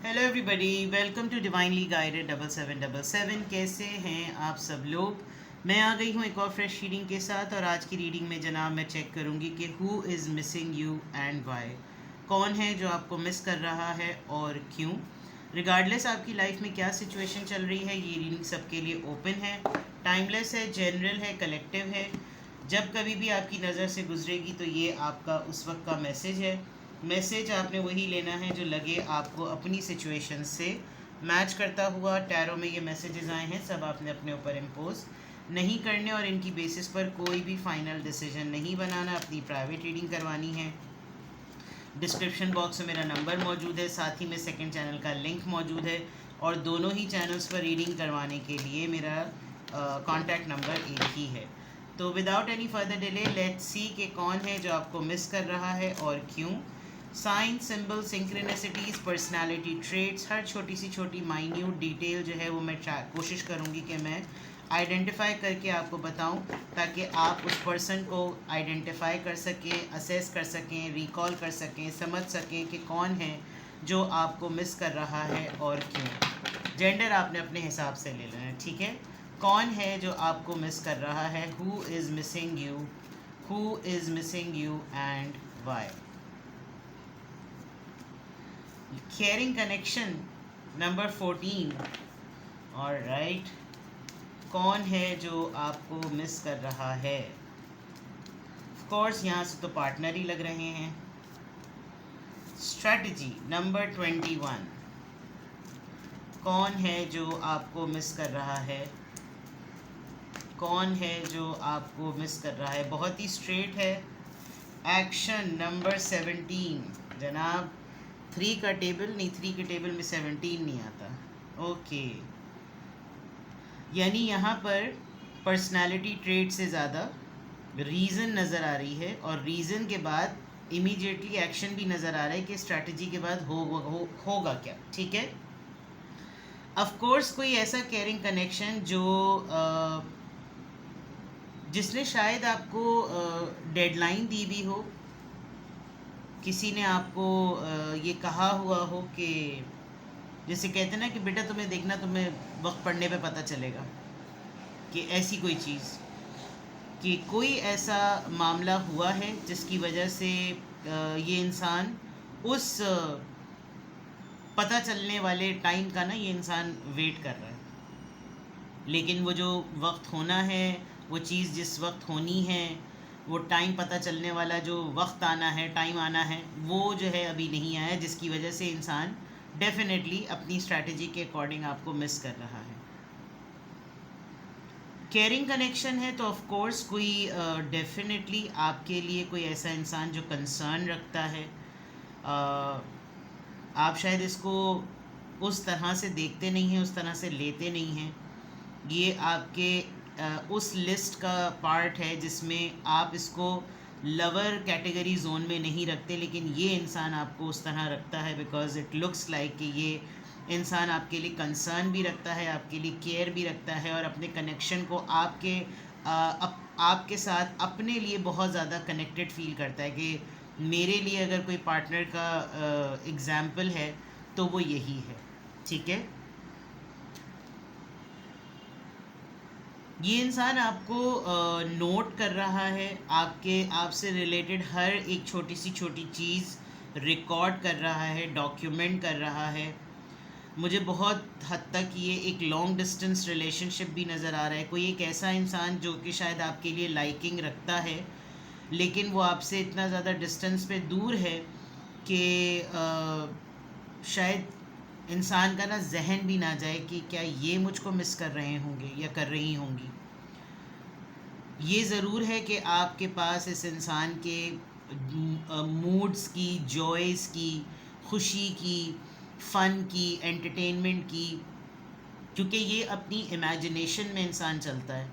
Hello everybody, welcome to divinely guided 7777। कैसे हैं आप सब लोग। मैं आ गई हूँ एक और फ्रेश रीडिंग के साथ। और आज की रीडिंग में जनाब मैं चेक करूँगी कि who is missing you and why. कौन है जो आपको मिस कर रहा है और क्यों। रिगार्डलेस आपकी लाइफ में क्या सिचुएशन चल रही है, ये रीडिंग सबके लिए ओपन है, टाइमलेस है, जनरल है, कलेक्टिव है। जब कभी भी आपकी नज़र से गुजरेगी तो ये आपका उस वक्त का मैसेज है। मैसेज आपने वही लेना है जो लगे आपको अपनी सिचुएशन से मैच करता हुआ। टैरो में ये मैसेजेस आए हैं, सब आपने अपने ऊपर इम्पोज नहीं करने और इनकी बेसिस पर कोई भी फाइनल डिसीजन नहीं बनाना। अपनी प्राइवेट रीडिंग करवानी है। डिस्क्रिप्शन बॉक्स में मेरा नंबर मौजूद है, साथ ही में सेकंड चैनल का लिंक मौजूद है और दोनों ही चैनल्स पर रीडिंग करवाने के लिए मेरा कॉन्टैक्ट नंबर एक ही है। तो without any further delay let's see कि कौन है जो आपको मिस कर रहा है और क्यों। Sign, symbol, synchronicities, personality traits, हर छोटी सी छोटी माइन्यूट डिटेल जो है वो मैं कोशिश करूँगी कि मैं आइडेंटिफाई करके आपको बताऊं, ताकि आप उस पर्सन को आइडेंटिफाई कर सकें, असेस कर सकें, रिकॉल कर सकें, समझ सकें कि कौन है जो आपको मिस कर रहा है और क्यों। जेंडर आपने अपने हिसाब से ले लेना है, ठीक है। कौन है जो आपको मिस कर रहा है, who is missing you, who is missing you and why. Caring connection number 14। और राइट, कौन है जो आपको मिस कर रहा है। ऑफ कोर्स यहाँ से तो पार्टनर ही लग रहे हैं। Strategy number 21। कौन है जो आपको मिस कर रहा है, कौन है जो आपको मिस कर रहा है। बहुत ही स्ट्रेट है। Action number 17। जनाब 3 का टेबल नहीं, 3 के टेबल में 17 नहीं आता। ओके, यानी यहाँ पर पर्सनालिटी ट्रेट से ज़्यादा रीज़न नज़र आ रही है और रीज़न के बाद इमीडिएटली एक्शन भी नज़र आ रहा है कि स्ट्रैटेजी के बाद होगा क्या, ठीक है। ऑफ कोर्स कोई ऐसा केयरिंग कनेक्शन जो जिसने शायद आपको डेडलाइन दी भी हो, किसी ने आपको ये कहा हुआ हो कि जैसे कहते हैं ना कि बेटा तुम्हें देखना, तुम्हें वक्त पड़ने पे पता चलेगा, कि ऐसी कोई चीज़, कि कोई ऐसा मामला हुआ है जिसकी वजह से ये इंसान उस पता चलने वाले टाइम का ना ये इंसान वेट कर रहा है। लेकिन वो जो वक्त होना है, वो चीज़ जिस वक्त होनी है, वो टाइम पता चलने वाला जो वक्त आना है, टाइम आना है, वो जो है अभी नहीं आया, जिसकी वजह से इंसान डेफिनेटली अपनी स्ट्रैटेजी के अकॉर्डिंग आपको मिस कर रहा है। केयरिंग कनेक्शन है तो ऑफ कोर्स कोई डेफिनेटली आपके लिए कोई ऐसा इंसान जो कंसर्न रखता है। आप शायद इसको उस तरह से देखते नहीं हैं, उस तरह से लेते नहीं हैं। ये आपके उस लिस्ट का पार्ट है जिसमें आप इसको लवर कैटेगरी जोन में नहीं रखते, लेकिन ये इंसान आपको उस तरह रखता है बिकॉज इट लुक्स लाइक कि ये इंसान आपके लिए कंसर्न भी रखता है, आपके लिए केयर भी रखता है और अपने कनेक्शन को आपके साथ अपने लिए बहुत ज़्यादा कनेक्टेड फील करता है कि मेरे लिए अगर कोई पार्टनर का एग्ज़ाम्पल है तो वो यही है, ठीक है। ये इंसान आपको नोट कर रहा है, आपसे रिलेटेड हर एक छोटी सी छोटी चीज़ रिकॉर्ड कर रहा है, डॉक्यूमेंट कर रहा है। मुझे बहुत हद तक ये एक लॉन्ग डिस्टेंस रिलेशनशिप भी नज़र आ रहा है। कोई एक ऐसा इंसान जो कि शायद आपके लिए लाइकिंग रखता है, लेकिन वो आपसे इतना ज़्यादा डिस्टेंस पे दूर है कि शायद इंसान का ना जहन भी ना जाए कि क्या ये मुझको मिस कर रहे होंगे या कर रही होंगी। ये ज़रूर है कि आपके पास इस इंसान के मूड्स की, जॉयज़ की, खुशी की, फ़न की, एंटरटेनमेंट की, क्योंकि ये अपनी इमेजिनेशन में इंसान चलता है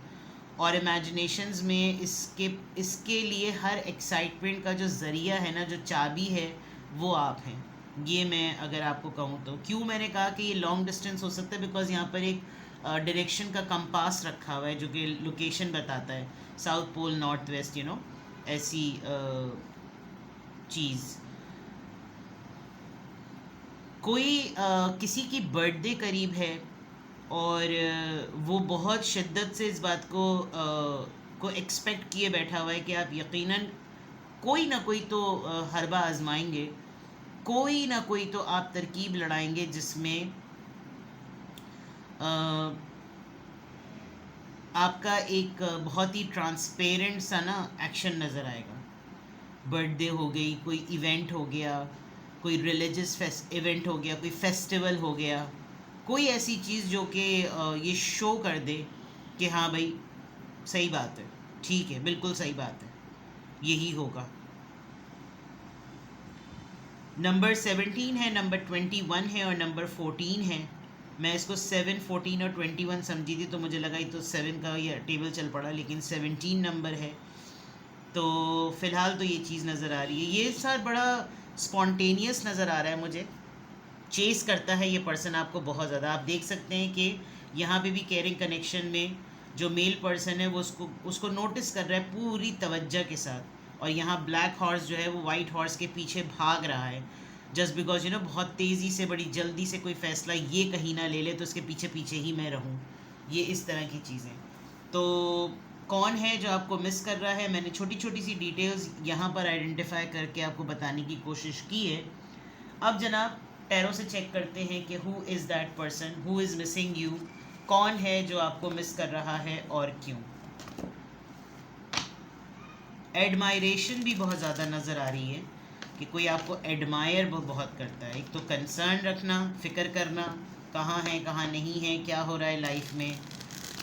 और इमेजिनेशंस में इसके लिए हर एक्साइटमेंट का जो ज़रिया है ना, जो चाबी है, वो आप हैं। ये मैं अगर आपको कहूँ तो क्यों मैंने कहा कि ये लॉन्ग डिस्टेंस हो सकता है, बिकॉज़ यहाँ पर एक डायरेक्शन का कंपास रखा हुआ है जो कि लोकेशन बताता है, साउथ पोल, नॉर्थ वेस्ट, ऐसी चीज़। कोई किसी की बर्थडे करीब है और वो बहुत शिद्दत से इस बात को एक्सपेक्ट किए बैठा हुआ है कि आप यकीनन कोई ना कोई तो हरबा आजमाएंगे, कोई ना कोई तो आप तरकीब लड़ाएंगे जिसमें आपका एक बहुत ही ट्रांसपेरेंट सा ना एक्शन नज़र आएगा। बर्थडे हो गई, कोई इवेंट हो गया, कोई रिलीजियस इवेंट हो गया, कोई फेस्टिवल हो गया, कोई ऐसी चीज़ जो कि ये शो कर दे कि हाँ भाई सही बात है, ठीक है, बिल्कुल सही बात है, यही होगा। नंबर 17 है, नंबर 21 है और नंबर 14 है। मैं इसको 7, 14 और 21 समझी थी, तो मुझे लगा ये तो 7 का ये टेबल चल पड़ा, लेकिन 17 नंबर है। तो फ़िलहाल तो ये चीज़ नज़र आ रही है। ये सर बड़ा स्पॉन्टेनियस नज़र आ रहा है मुझे, चेस करता है ये पर्सन आपको बहुत ज़्यादा। आप देख सकते हैं कि यहाँ पे भी केयरिंग कनेक्शन में जो मेल पर्सन है वो उसको नोटिस कर रहा है पूरी तवज्जो के साथ, और यहाँ ब्लैक हॉर्स जो है वो वाइट हॉर्स के पीछे भाग रहा है, जस्ट बिकॉज बहुत तेज़ी से, बड़ी जल्दी से कोई फ़ैसला ये कहीं ना ले ले तो उसके पीछे पीछे ही मैं रहूँ, ये इस तरह की चीज़ें। तो कौन है जो आपको मिस कर रहा है, मैंने छोटी छोटी सी डिटेल्स यहाँ पर आइडेंटिफाई करके आपको बताने की कोशिश की है। अब जनाब टैरो से चेक करते हैं कि who is that person who is missing you, कौन है जो आपको मिस कर रहा है और क्यों। एडमायरेशन भी बहुत ज़्यादा नज़र आ रही है कि कोई आपको एडमायर बहुत करता है। एक तो कंसर्न रखना, फ़िक्र करना, कहाँ है कहाँ नहीं है, क्या हो रहा है लाइफ में,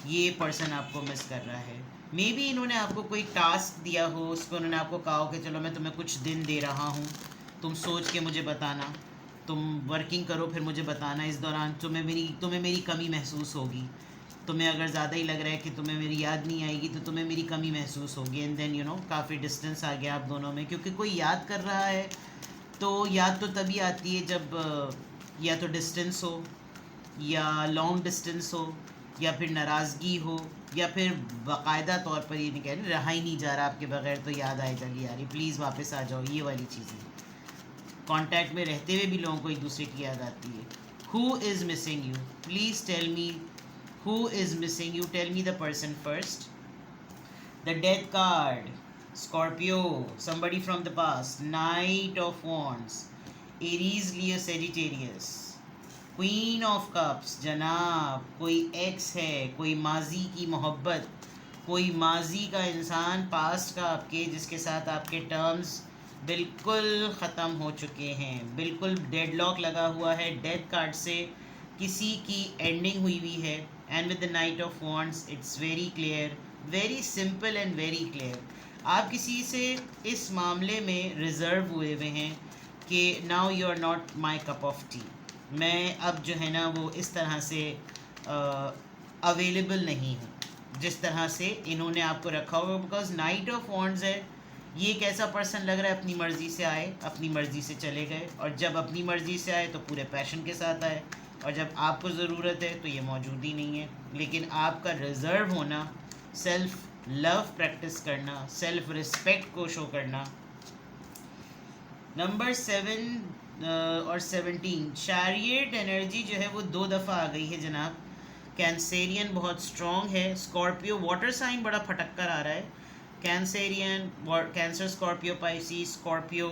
ये पर्सन आपको मिस कर रहा है। मे बी इन्होंने आपको कोई टास्क दिया हो, उस पर उन्होंने आपको कहा हो कि चलो मैं तुम्हें कुछ दिन दे रहा हूँ, तुम सोच के मुझे बताना, तुम वर्किंग करो फिर मुझे बताना, इस दौरान तुम्हें मेरी कमी महसूस होगी, तुम्हें अगर ज़्यादा ही लग रहा है कि तुम्हें मेरी याद नहीं आएगी तो तुम्हें मेरी कमी महसूस होगी, एंड देन काफ़ी डिस्टेंस आ गया आप दोनों में। क्योंकि कोई याद कर रहा है तो याद तो तभी आती है जब या तो डिस्टेंस हो, या लॉन्ग डिस्टेंस हो, या फिर नाराज़गी हो, या फिर बाकायदा तौर पर ये नहीं कह रहे रहा ही नहीं जा रहा आपके बगैर तो याद आए चली आ रही, प्लीज़ वापस आ जाओ, ये वाली चीज़ें। कांटेक्ट में रहते हुए भी लोगों को एक दूसरे की याद आती है। Who is missing you, please tell me who is missing you, tell me the person first. The death card, Scorpio, somebody from the past. Knight of Wands, Aries, Leo, Sagittarius. Queen of Cups, जनाब कोई x है, कोई माजी की मोहब्बत, कोई माजी का इंसान पास्ट का आपके, जिसके साथ आपके टर्म्स बिल्कुल ख़त्म हो चुके हैं, बिल्कुल डेडलॉक लगा हुआ है, डेथ कार्ड से किसी की एंडिंग हुई हुई है। And with the night of wands it's very clear, very simple and very clear. आप किसी से इस मामले में रिज़र्व हुए हुए हैं कि now you are not my cup of tea, मैं अब जो है ना वो इस तरह से अवेलेबल नहीं हूँ जिस तरह से इन्होंने आपको रखा हुआ, बिकॉज नाइट ऑफ वॉन्ड्स है। ये एक ऐसा पर्सन लग रहा है अपनी मर्ज़ी से आए, अपनी मर्ज़ी से चले गए, और जब अपनी मर्ज़ी से आए तो पूरे पैशन के साथ आए, और जब आपको ज़रूरत है तो ये मौजूद ही नहीं है। लेकिन आपका रिज़र्व होना, सेल्फ लव प्रैक्टिस करना, सेल्फ रिस्पेक्ट को शो करना। नंबर 7 और 17 शैरियट एनर्जी जो है वो 2 दफ़ा आ गई है जनाब। कैंसेरियन बहुत स्ट्रॉन्ग है, स्कॉर्पियो वाटर साइन बड़ा फटक कर आ रहा है, Cancerian, Cancer, Scorpio, Pisces, Scorpio,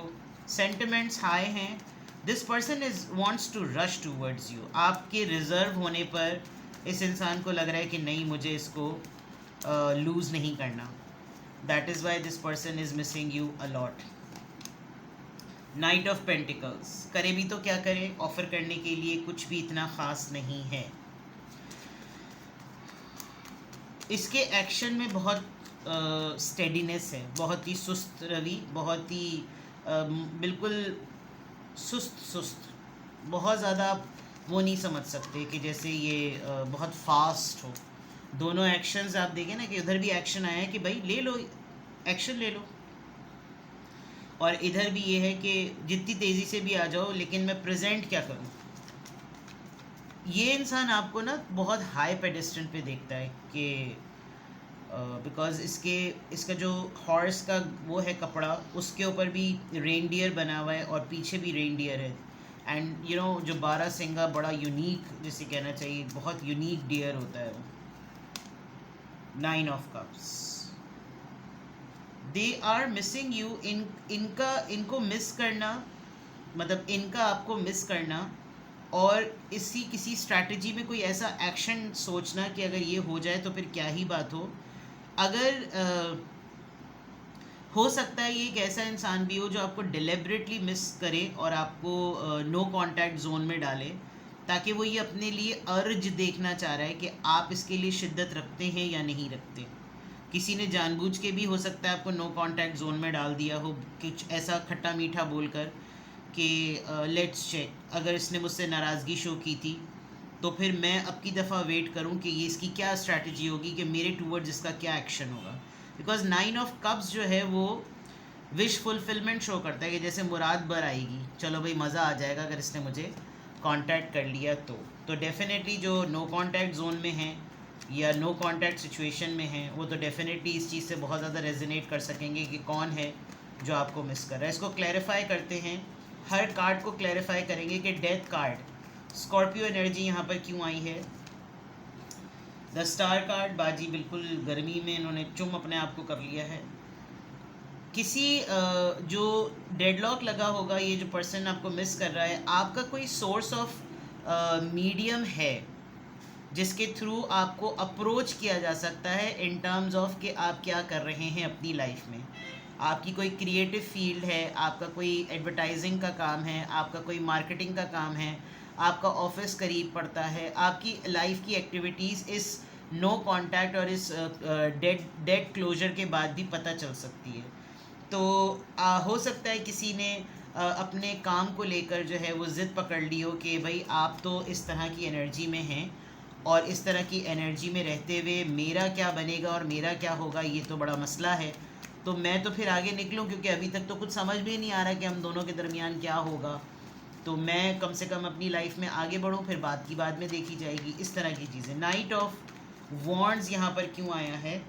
sentiments high हैं। This person is wants to rush towards you, आपके रिजर्व होने पर इस इंसान को लग रहा है कि नहीं मुझे इसको लूज़ नहीं करना, that is why this person is missing you a lot. Night of pentacles, करे भी तो क्या करे, ऑफर करने के लिए कुछ भी इतना ख़ास नहीं है। इसके एक्शन में बहुत स्टेडीनेस है, बहुत ही सुस्त रवि, बहुत ही बिल्कुल सुस्त, बहुत ज़्यादा वो नहीं समझ सकते कि जैसे ये बहुत फास्ट हो। दोनों एक्शंस आप देखें ना कि उधर भी एक्शन आया है कि भाई ले लो, एक्शन ले लो, और इधर भी ये है कि जितनी तेज़ी से भी आ जाओ लेकिन मैं प्रेजेंट क्या करूं। ये इंसान आपको ना बहुत हाई पेडेस्टल पे देखता है कि बिकॉज इसका जो हॉर्स का वो है कपड़ा, उसके ऊपर भी रेनडियर बना हुआ है और पीछे भी रेनडियर है, एंड यू नो जो बारहसिंगा बड़ा यूनिक, जिसे कहना चाहिए बहुत यूनिक डियर होता है वो। 9 of cups, they are missing you. इनको मिस करना मतलब इनका आपको मिस करना, और इसी किसी स्ट्रैटेजी में कोई ऐसा एक्शन सोचना कि अगर ये हो जाए तो फिर क्या ही बात हो। अगर हो सकता है ये एक ऐसा इंसान भी हो जो आपको डिलिबरेटली मिस करे और आपको नो कांटेक्ट जोन में डाले, ताकि वो ये अपने लिए अर्ज देखना चाह रहा है कि आप इसके लिए शिद्दत रखते हैं या नहीं रखते। किसी ने जानबूझ के भी हो सकता है आपको नो कांटेक्ट जोन में डाल दिया हो, कुछ ऐसा खट्टा मीठा बोलकर कि लेट्स चेक, अगर इसने मुझसे नाराज़गी शो की थी तो फिर मैं अब की दफ़ा वेट करूं कि ये इसकी क्या स्ट्रैटेजी होगी, कि मेरे टूवर्ड्स इसका क्या एक्शन होगा। बिकॉज 9 ऑफ कप्स जो है वो विश फुलफिलमेंट शो करता है कि जैसे मुराद बर आएगी, चलो भाई मज़ा आ जाएगा अगर इसने मुझे कांटेक्ट कर लिया तो डेफिनेटली जो नो कांटेक्ट जोन में हैं या नो कांटेक्ट सिचुएशन में हैं वो तो डेफिनेटली इस चीज़ से बहुत ज़्यादा रेजोनेट कर सकेंगे कि कौन है जो आपको मिस कर रहा है। इसको क्लैरिफाई करते हैं, हर कार्ड को क्लैरिफाई करेंगे कि डेथ कार्ड, स्कॉर्पियो एनर्जी यहाँ पर क्यों आई है। द स्टार कार्ड, बाजी बिल्कुल गर्मी में इन्होंने चुम अपने आप को कर लिया है। किसी जो डेडलॉक लगा होगा, ये जो पर्सन आपको मिस कर रहा है, आपका कोई सोर्स ऑफ मीडियम है जिसके थ्रू आपको अप्रोच किया जा सकता है इन टर्म्स ऑफ कि आप क्या कर रहे हैं अपनी लाइफ में। आपकी कोई क्रिएटिव फील्ड है, आपका कोई एडवर्टाइजिंग का काम है, आपका कोई मार्केटिंग का काम है, आपका ऑफिस करीब पड़ता है, आपकी लाइफ की एक्टिविटीज़ इस नो कांटेक्ट और इस डेड क्लोजर के बाद भी पता चल सकती है। तो हो सकता है किसी ने अपने काम को लेकर जो है वो ज़िद पकड़ ली हो कि भाई आप तो इस तरह की एनर्जी में हैं और इस तरह की एनर्जी में रहते हुए मेरा क्या बनेगा और मेरा क्या होगा, ये तो बड़ा मसला है। तो मैं तो फिर आगे निकलूं, क्योंकि अभी तक तो कुछ समझ भी नहीं आ रहा कि हम दोनों के दरमियान क्या होगा, तो मैं कम से कम अपनी लाइफ में आगे बढ़ूं, फिर बात की बाद में देखी जाएगी, इस तरह की चीज़ें। नाइट ऑफ वॉन्ड्स यहाँ पर क्यों आया है।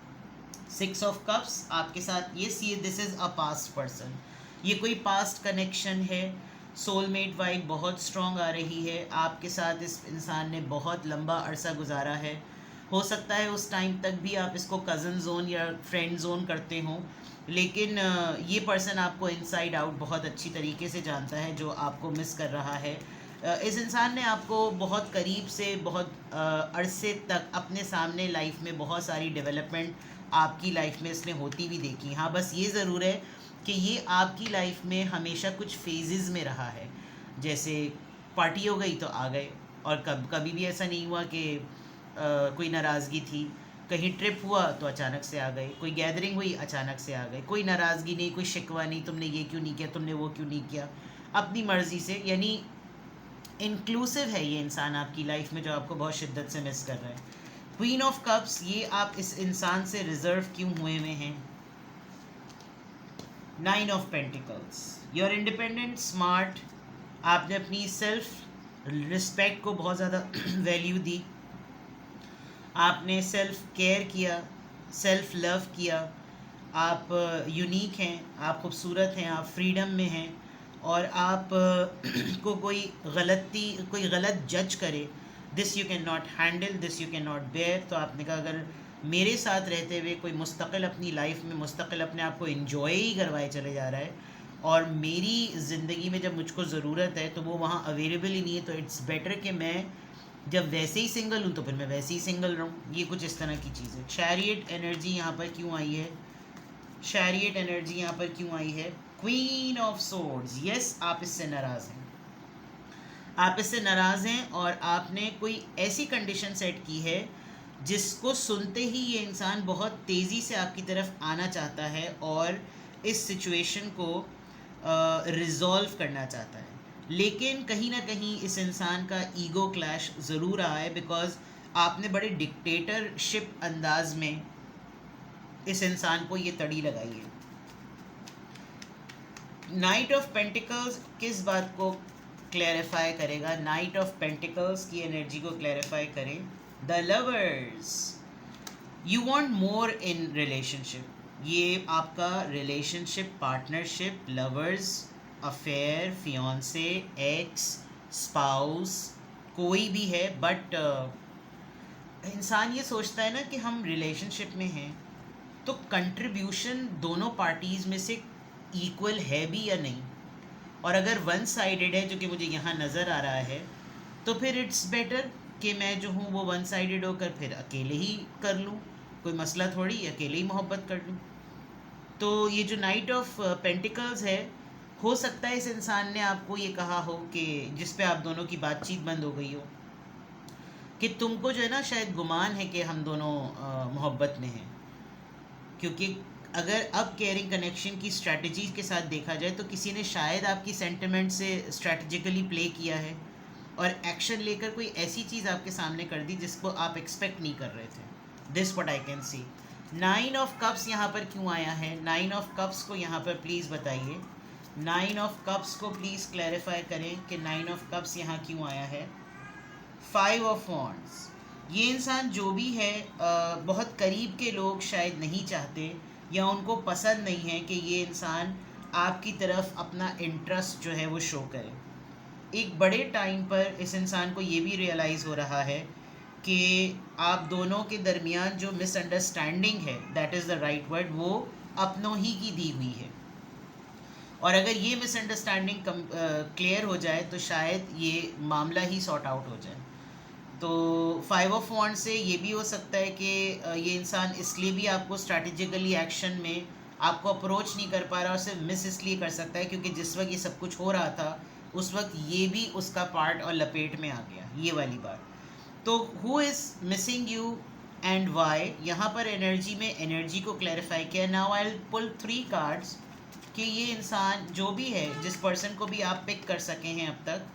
6 ऑफ कप्स आपके साथ, ये see this is a past person, ये कोई पास्ट कनेक्शन है। सोलमेट वाइब बहुत स्ट्रॉन्ग आ रही है, आपके साथ इस इंसान ने बहुत लंबा अरसा गुजारा है। हो सकता है उस टाइम तक भी आप इसको कज़न जोन या फ्रेंड जोन करते हों, लेकिन ये पर्सन आपको इनसाइड आउट बहुत अच्छी तरीके से जानता है जो आपको मिस कर रहा है। इस इंसान ने आपको बहुत करीब से बहुत अरसे तक अपने सामने लाइफ में बहुत सारी डेवलपमेंट आपकी लाइफ में इसने होती भी देखी। हाँ, बस ये ज़रूर है कि ये आपकी लाइफ में हमेशा कुछ फेजेस में रहा है, जैसे पार्टी हो गई तो आ गए, और कभी भी ऐसा नहीं हुआ कि कोई नाराज़गी थी, कहीं ट्रिप हुआ तो अचानक से आ गए, कोई गैदरिंग हुई अचानक से आ गए, कोई नाराज़गी नहीं, कोई शिकवा नहीं, तुमने ये क्यों नहीं किया, तुमने वो क्यों नहीं किया, अपनी मर्ज़ी से। यानी इंक्लूसिव है ये इंसान आपकी लाइफ में जो आपको बहुत शिद्दत से मिस कर रहा है। क्वीन ऑफ कप्स, ये आप इस इंसान से रिजर्व क्यों हुए हुए हैं। 9 of pentacles, you are independent, smart, आपने अपनी सेल्फ रिस्पेक्ट को बहुत ज़्यादा वैल्यू दी, आपने सेल्फ केयर किया, सेल्फ लव किया, आप यूनिक हैं, आप खूबसूरत हैं, आप फ्रीडम में हैं, और आप को कोई गलत जज करे, this you cannot handle, this you cannot bear. तो आपने कहा अगर मेरे साथ रहते हुए कोई मुस्तकिल अपनी लाइफ में मुस्तकिल अपने आप को इन्जॉय ही करवाए चले जा रहा है, और मेरी ज़िंदगी में जब मुझको ज़रूरत है तो वो वहाँ अवेलेबल ही नहीं है, तो इट्स बेटर कि मैं जब वैसे ही सिंगल हूँ तो फिर मैं वैसे ही सिंगल रहूँ। ये कुछ इस तरह की चीज़ है। चैरियट एनर्जी यहाँ पर क्यों आई है, चैरियट एनर्जी यहाँ पर क्यों आई है। क्वीन ऑफ सोर्ड्स, यस आप इससे नाराज़ हैं, आप इससे नाराज़ हैं, और आपने कोई ऐसी कंडीशन सेट की है जिसको सुनते ही ये इंसान बहुत तेज़ी से आपकी तरफ आना चाहता है और इस सिचुएशन को रिज़ॉल्व करना चाहता है। लेकिन कहीं ना कहीं इस इंसान का ईगो क्लैश ज़रूर रहा है, बिकॉज आपने बड़े डिक्टेटरशिप अंदाज में इस इंसान को ये तड़ी लगाई है। नाइट ऑफ पेंटिकल्स किस बात को क्लैरिफाई करेगा, नाइट ऑफ पेंटिकल्स की एनर्जी को क्लैरिफाई करें। The lovers, you want more in relationship, ये आपका relationship, partnership, lovers, affair, fiance, ex, spouse, कोई भी है, बट इंसान ये सोचता है ना कि हम रिलेशनशिप में हैं तो कंट्रीब्यूशन दोनों पार्टीज़ में से इक्वल है भी या नहीं। और अगर वन साइडेड है, जो कि मुझे यहाँ नज़र आ रहा है, तो फिर इट्स बेटर कि मैं जो हूँ वो वन साइडेड होकर फिर अकेले ही कर लूँ, कोई मसला थोड़ी, अकेले ही मोहब्बत कर लूँ। तो ये जो नाइट ऑफ पेंटिकल्स है, हो सकता है इस इंसान ने आपको ये कहा हो कि जिस पे आप दोनों की बातचीत बंद हो गई हो, कि तुमको जो है ना शायद गुमान है कि हम दोनों मोहब्बत में हैं। क्योंकि अगर अब केयरिंग कनेक्शन की स्ट्रैटेजीज के साथ देखा जाए तो किसी ने शायद आपकी सेंटिमेंट से स्ट्रैटेजिकली प्ले किया है और एक्शन लेकर कोई ऐसी चीज़ आपके सामने कर दी जिसको आप एक्सपेक्ट नहीं कर रहे थे। This what I can see. 9 of cups यहाँ पर क्यों आया है? 9 ऑफ कप्स को यहाँ पर प्लीज़ बताइए। 9 ऑफ कप्स को प्लीज़ क्लैरिफाई करें कि 9 ऑफ कप्स यहाँ क्यों आया है। 5 ऑफ वॉन्ड्स, ये इंसान जो भी है, बहुत करीब के लोग शायद नहीं चाहते या उनको पसंद नहीं है कि ये इंसान आपकी तरफ अपना इंटरेस्ट जो है वो शो करे। एक बड़े टाइम पर इस इंसान को ये भी रियलाइज़ हो रहा है कि आप दोनों के दरमियान जो मिसअंडरस्टैंडिंग है, that is the right word, वो अपनों ही की दी हुई है। और अगर ये मिसअंडरस्टैंडिंग क्लियर हो जाए तो शायद ये मामला ही सॉर्ट आउट हो जाए। तो 5 ऑफ वॉन्ड्स से ये भी हो सकता है कि ये इंसान इसलिए भी आपको स्ट्रैटेजिकली एक्शन में आपको अप्रोच नहीं कर पा रहा, और सिर्फ मिस इसलिए कर सकता है क्योंकि जिस वक्त ये सब कुछ हो रहा था उस वक्त ये भी उसका पार्ट और लपेट में आ गया, ये वाली बात। तो who is missing you and why, यहाँ पर एनर्जी में एनर्जी को क्लैरिफाई किया। Now I will pull 3 cards कि ये इंसान जो भी है, जिस पर्सन को भी आप पिक कर सके हैं अब तक,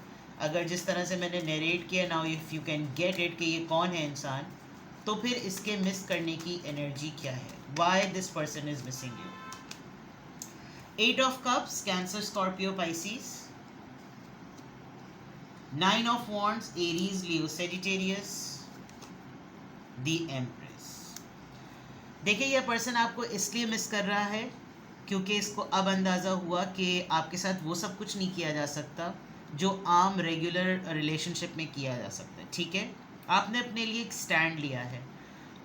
अगर जिस तरह से मैंने नरेट किया, now if you can get it कि ये कौन है इंसान, तो फिर इसके मिस करने की एनर्जी क्या है, why this person is missing you. 8 of cups, cancer, Scorpio, Pisces. 9 of wands, Aries, Leo, Sagittarius. The empress. देखिए, यह पर्सन आपको इसलिए मिस कर रहा है क्योंकि इसको अब अंदाज़ा हुआ कि आपके साथ वो सब कुछ नहीं किया जा सकता जो आम रेगुलर रिलेशनशिप में किया जा सकता है। ठीक है, आपने अपने लिए एक स्टैंड लिया है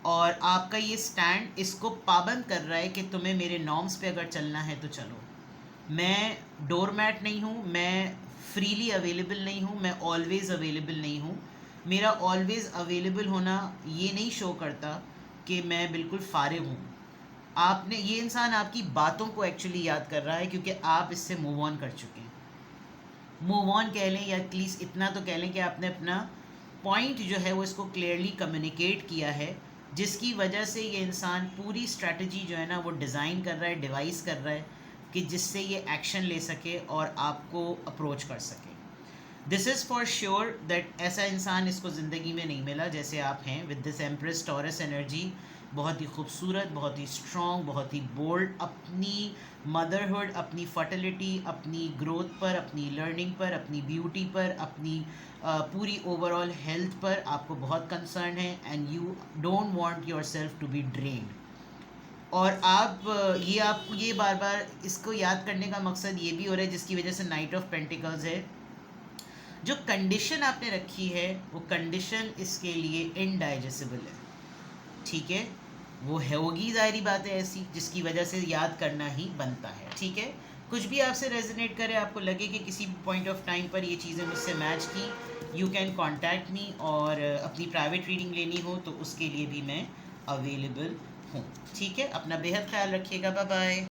और आपका ये स्टैंड इसको पाबंद कर रहा है कि तुम्हें मेरे नॉर्म्स पे अगर चलना है तो चलो। मैं डोरमैट नहीं हूँ, मैं फ्रीली अवेलेबल नहीं हूँ, मैं ऑलवेज़ अवेलेबल नहीं हूँ। मेरा ऑलवेज़ अवेलेबल होना ये नहीं शो करता कि मैं बिल्कुल फारिग हूँ। आपने, ये इंसान आपकी बातों को एक्चुअली याद कर रहा है क्योंकि आप इससे मूव ऑन कर चुके हैं। मूव ऑन कह लें या एटलीस्ट इतना तो कह लें कि आपने अपना पॉइंट जो है वो इसको क्लियरली कम्युनिकेट किया है, जिसकी वजह से ये इंसान पूरी स्ट्रैटेजी जो है ना वो डिज़ाइन कर रहा है, डिवाइस कर रहा है कि जिससे ये एक्शन ले सके और आपको अप्रोच कर सके। This is for sure that ऐसा इंसान इसको ज़िंदगी में नहीं मिला जैसे आप हैं, with this empress taurus energy. बहुत ही खूबसूरत, बहुत ही स्ट्रॉन्ग, बहुत ही बोल्ड, अपनी मदरहुड, अपनी फर्टिलिटी, अपनी ग्रोथ पर, अपनी लर्निंग पर, अपनी ब्यूटी पर, अपनी पूरी ओवरऑल हेल्थ पर आपको बहुत कंसर्न है, and you don't want yourself to be drained. और आपको ये बार बार इसको याद करने का मकसद ये भी हो रहा है, जिसकी वजह से नाइट ऑफ पेंटिकल्स है। जो कंडीशन आपने रखी है वो कंडीशन इसके लिए इनडाइजेसिबल है। ठीक है, वो होगी, ज़ाहिरी बात है ऐसी, जिसकी वजह से याद करना ही बनता है। ठीक है, कुछ भी आपसे रेजोनेट करे, आपको लगे कि किसी पॉइंट ऑफ टाइम पर ये चीज़ें मुझसे मैच की, यू कैन कॉन्टैक्ट मी, और अपनी प्राइवेट रीडिंग लेनी हो तो उसके लिए भी मैं अवेलेबल हूँ। ठीक है, अपना बेहद ख्याल रखिएगा, बाय बाय।